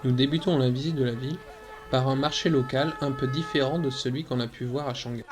Nous débutons la visite de la ville par un marché local un peu différent de celui qu'on a pu voir à Shanghai.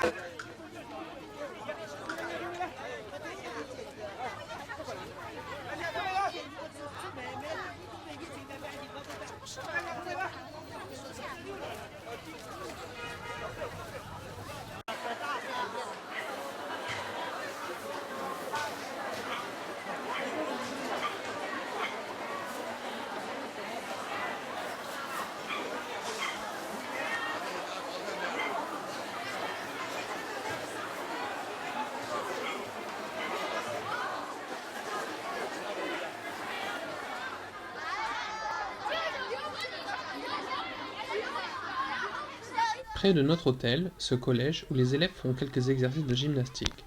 Près de notre hôtel, ce collège où les élèves font quelques exercices de gymnastique.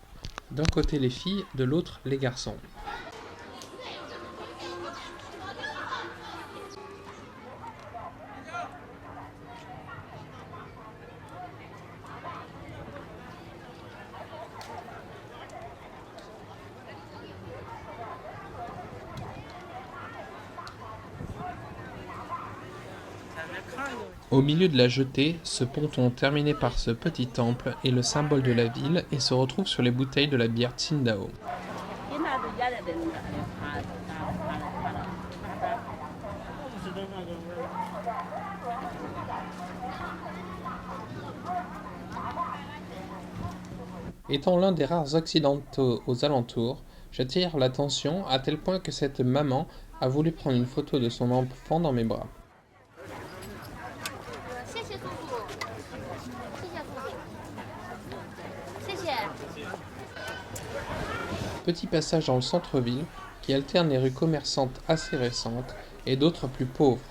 D'un côté les filles, de l'autre les garçons. Au milieu de la jetée, ce ponton terminé par ce petit temple est le symbole de la ville et se retrouve sur les bouteilles de la bière Tsingtao. Étant l'un des rares occidentaux aux alentours, j'attire l'attention à tel point que cette maman a voulu prendre une photo de son enfant dans mes bras. Petit passage dans le centre-ville qui alterne les rues commerçantes assez récentes et d'autres plus pauvres.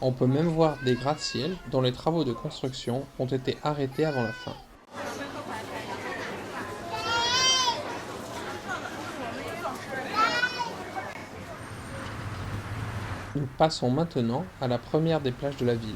On peut même voir des gratte-ciel dont les travaux de construction ont été arrêtés avant la fin. Nous passons maintenant à la première des plages de la ville.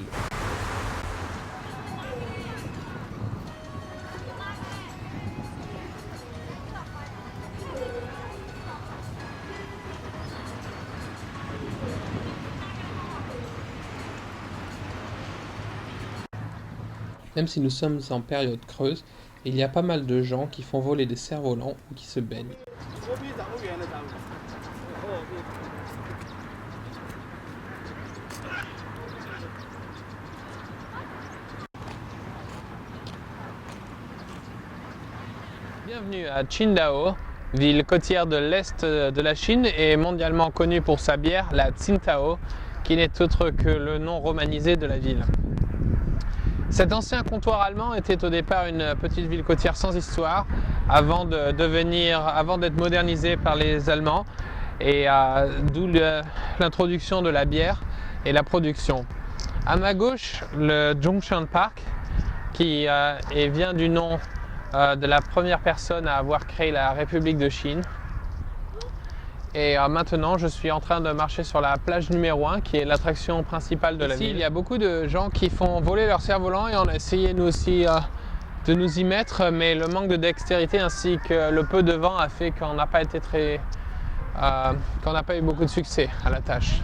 Même si nous sommes en période creuse, il y a pas mal de gens qui font voler des cerfs-volants ou qui se baignent. Bienvenue à Qingdao, ville côtière de l'est de la Chine et mondialement connue pour sa bière, la Tsingtao, qui n'est autre que le nom romanisé de la ville. Cet ancien comptoir allemand était au départ une petite ville côtière sans histoire, avant d'être modernisé par les Allemands, et d'où l'introduction de la bière et la production. À ma gauche, le Zhongshan Park, qui vient du nom de la première personne à avoir créé la République de Chine. Et maintenant, je suis en train de marcher sur la plage numéro 1, qui est l'attraction principale de la ville. Il y a beaucoup de gens qui font voler leur cerf-volant et on a essayé nous aussi de nous y mettre, mais le manque de dextérité ainsi que le peu de vent a fait qu'on n'a pas été qu'on n'a pas eu beaucoup de succès à la tâche.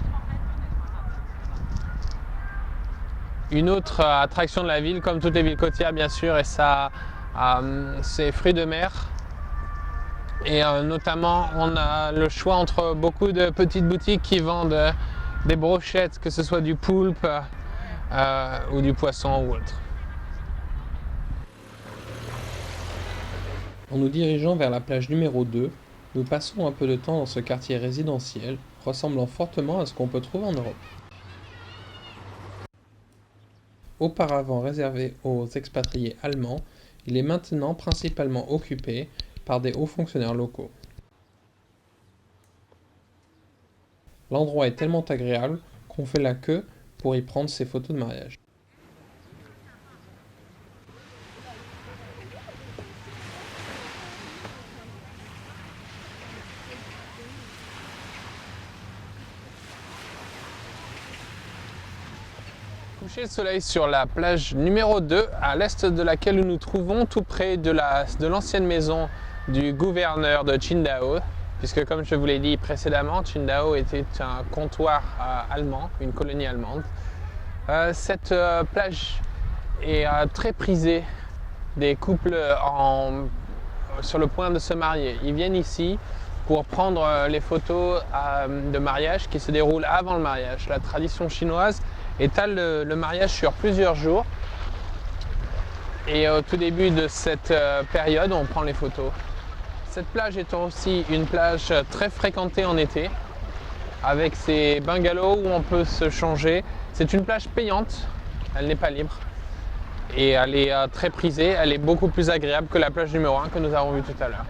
Une autre attraction de la ville, comme toutes les villes côtières bien sûr, et ça, c'est fruits de mer. Et notamment, on a le choix entre beaucoup de petites boutiques qui vendent des brochettes, que ce soit du poulpe ou du poisson ou autre. En nous dirigeant vers la plage numéro 2, nous passons un peu de temps dans ce quartier résidentiel, ressemblant fortement à ce qu'on peut trouver en Europe. Auparavant réservé aux expatriés allemands, il est maintenant principalement occupé par des hauts fonctionnaires locaux. L'endroit est tellement agréable qu'on fait la queue pour y prendre ses photos de mariage. Coucher de soleil sur la plage numéro 2, à l'est de laquelle nous nous trouvons, tout près de l'ancienne maison du gouverneur de Qingdao, puisque comme je vous l'ai dit précédemment, Qingdao était un comptoir allemand, une colonie allemande. Cette plage est très prisée des couples sur le point de se marier. Ils viennent ici pour prendre les photos de mariage qui se déroulent avant le mariage. La tradition chinoise étale le mariage sur plusieurs jours. Et au tout début de cette période, on prend les photos. Cette plage est aussi une plage très fréquentée en été, avec ses bungalows où on peut se changer. C'est une plage payante, elle n'est pas libre. Et elle est très prisée, elle est beaucoup plus agréable que la plage numéro 1 que nous avons vue tout à l'heure.